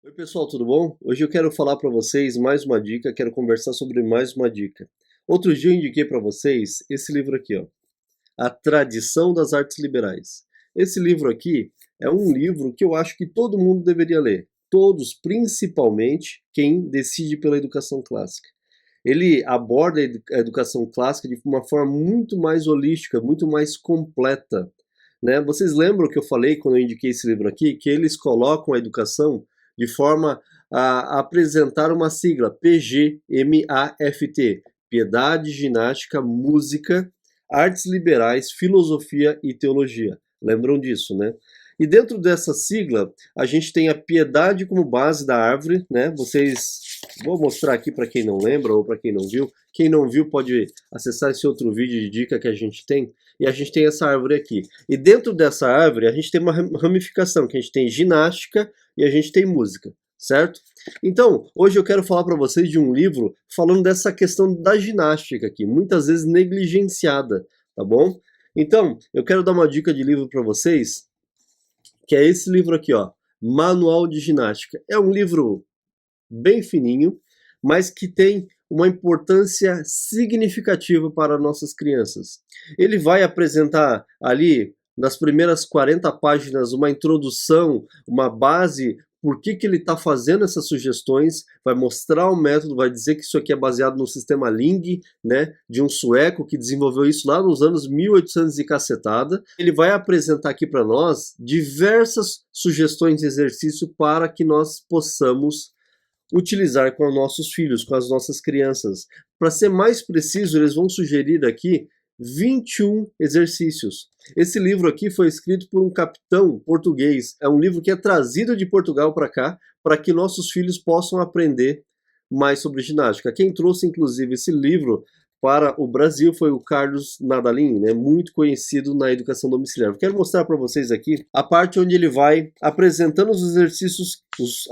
Oi pessoal, tudo bom? Hoje eu quero falar para vocês mais uma dica, quero conversar sobre mais uma dica. Outro dia eu indiquei para vocês esse livro aqui, ó, A Tradição das Artes Liberais. Esse livro aqui é um livro que eu acho que todo mundo deveria ler. Todos, principalmente quem decide pela educação clássica. Ele aborda a educação clássica de uma forma muito mais holística, muito mais completa, né? Vocês lembram que eu falei quando eu indiquei esse livro aqui, que eles colocam a educação de forma a apresentar uma sigla, PGMAFT, Piedade, Ginástica, Música, Artes Liberais, Filosofia e Teologia. Lembram disso, né? E dentro dessa sigla, a gente tem a piedade como base da árvore, né? Vou mostrar aqui para quem não lembra ou para quem não viu. Quem não viu pode acessar esse outro vídeo de dica que a gente tem. E a gente tem essa árvore aqui. E dentro dessa árvore, a gente tem uma ramificação, que a gente tem ginástica e a gente tem música, certo? Então, hoje eu quero falar para vocês de um livro falando dessa questão da ginástica aqui, muitas vezes negligenciada, tá bom? Então, eu quero dar uma dica de livro para vocês, que é esse livro aqui, ó, Manual de Ginástica. É um livro bem fininho, mas que tem uma importância significativa para nossas crianças. Ele vai apresentar ali, nas primeiras 40 páginas, uma introdução, uma base, por que ele está fazendo essas sugestões, vai mostrar o método, vai dizer que isso aqui é baseado no sistema Ling, né, de um sueco que desenvolveu isso lá nos anos 1800 e cacetada. Ele vai apresentar aqui para nós diversas sugestões de exercício para que nós possamos utilizar com os nossos filhos, com as nossas crianças. Para ser mais preciso, eles vão sugerir aqui 21 exercícios. Esse livro aqui foi escrito por um capitão português. É um livro que é trazido de Portugal para cá, para que nossos filhos possam aprender mais sobre ginástica. Quem trouxe, inclusive, esse livro para o Brasil foi o Carlos Nadalim, né, muito conhecido na educação domiciliar. Eu quero mostrar para vocês aqui a parte onde ele vai apresentando os exercícios,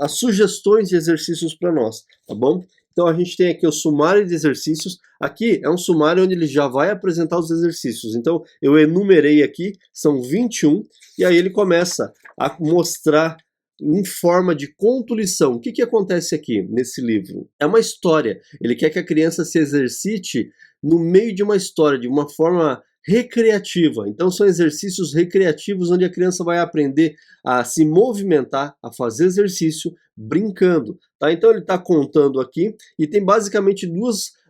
as sugestões de exercícios para nós, tá bom? Então a gente tem aqui o sumário de exercícios. Aqui é um sumário onde ele já vai apresentar os exercícios. Então eu enumerei aqui, são 21, e aí ele começa a mostrar em forma de contulição. O que acontece aqui nesse livro? É uma história. Ele quer que a criança se exercite no meio de uma história, de uma forma recreativa. Então são exercícios recreativos onde a criança vai aprender a se movimentar, a fazer exercício brincando. Tá? Então ele está contando aqui e tem basicamente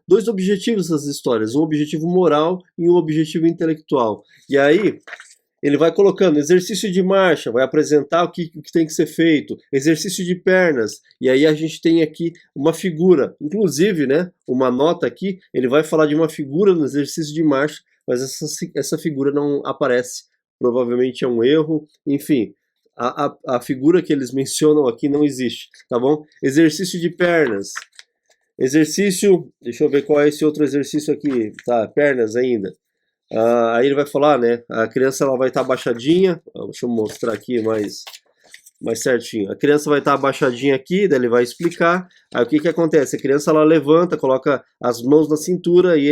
dois objetivos essas histórias, um objetivo moral e um objetivo intelectual. E aí ele vai colocando exercício de marcha, vai apresentar o que tem que ser feito, exercício de pernas, e aí a gente tem aqui uma figura, inclusive, né, uma nota aqui, ele vai falar de uma figura no exercício de marcha, mas essa figura não aparece, provavelmente é um erro, enfim, a figura que eles mencionam aqui não existe, tá bom? Exercício de pernas, exercício, deixa eu ver qual é esse outro exercício aqui, tá, pernas ainda. Aí ele vai falar, né? A criança ela vai estar abaixadinha. Deixa eu mostrar aqui mais certinho. A criança vai estar abaixadinha aqui, daí ele vai explicar. Aí o que acontece? A criança ela levanta, coloca as mãos na cintura e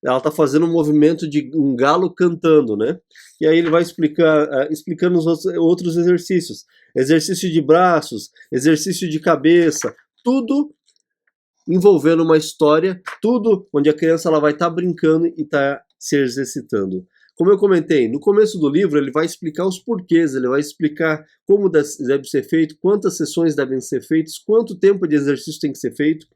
ela está fazendo um movimento de um galo cantando, né? E aí ele vai explicando os outros exercícios. Exercício de braços, exercício de cabeça, tudo envolvendo uma história, tudo onde a criança ela vai estar brincando e está se exercitando. Como eu comentei, no começo do livro ele vai explicar os porquês, ele vai explicar como deve ser feito, quantas sessões devem ser feitas, quanto tempo de exercício tem que ser feito.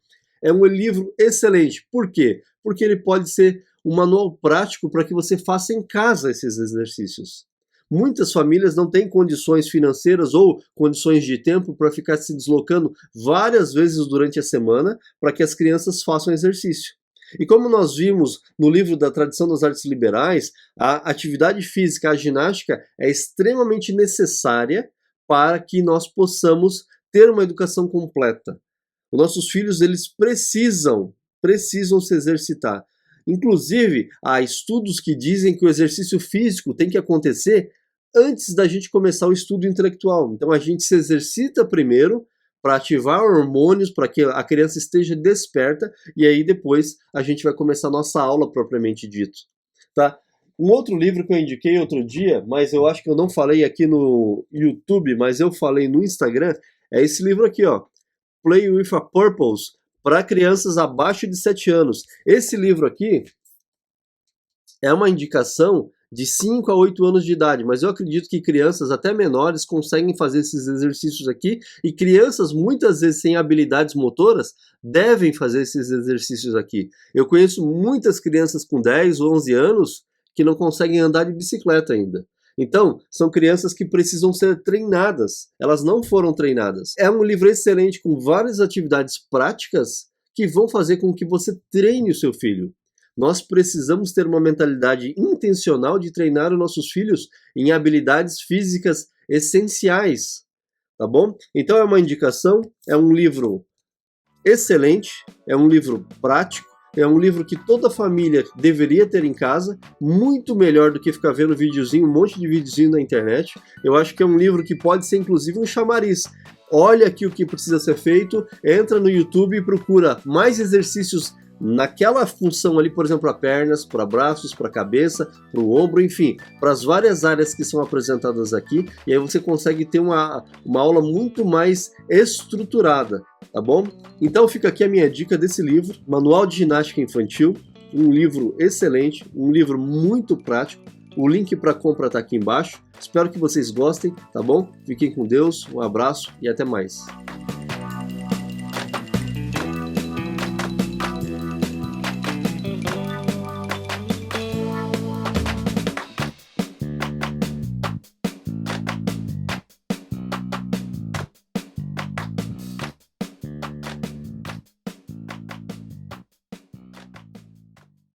É um livro excelente. Por quê? Porque ele pode ser um manual prático para que você faça em casa esses exercícios. Muitas famílias não têm condições financeiras ou condições de tempo para ficar se deslocando várias vezes durante a semana para que as crianças façam exercício. E como nós vimos no livro da Tradição das Artes Liberais, a atividade física, a ginástica, é extremamente necessária para que nós possamos ter uma educação completa. Os nossos filhos, eles precisam se exercitar. Inclusive, há estudos que dizem que o exercício físico tem que acontecer antes da gente começar o estudo intelectual. Então a gente se exercita primeiro para ativar hormônios, para que a criança esteja desperta, e aí depois a gente vai começar a nossa aula propriamente dito. Tá? Um outro livro que eu indiquei outro dia, mas eu acho que eu não falei aqui no YouTube, mas eu falei no Instagram, é esse livro aqui, ó, Play with a Purpose, para crianças abaixo de 7 anos. Esse livro aqui é uma indicação de 5 a 8 anos de idade, mas eu acredito que crianças até menores conseguem fazer esses exercícios aqui, e crianças muitas vezes sem habilidades motoras devem fazer esses exercícios aqui. Eu conheço muitas crianças com 10 ou 11 anos que não conseguem andar de bicicleta ainda. Então, são crianças que precisam ser treinadas, elas não foram treinadas. É um livro excelente com várias atividades práticas que vão fazer com que você treine o seu filho. Nós precisamos ter uma mentalidade intencional de treinar os nossos filhos em habilidades físicas essenciais, tá bom? Então é uma indicação, é um livro excelente, é um livro prático, é um livro que toda família deveria ter em casa, muito melhor do que ficar vendo videozinho, um monte de videozinho na internet. Eu acho que é um livro que pode ser inclusive um chamariz. Olha aqui o que precisa ser feito, entra no YouTube e procura mais exercícios naquela função ali, por exemplo, para pernas, para braços, para cabeça, para o ombro, enfim, para as várias áreas que são apresentadas aqui, e aí você consegue ter uma aula muito mais estruturada, tá bom? Então fica aqui a minha dica desse livro, Manual de Ginástica Infantil, um livro excelente, um livro muito prático. O link para compra está aqui embaixo. Espero que vocês gostem, tá bom? Fiquem com Deus, um abraço e até mais.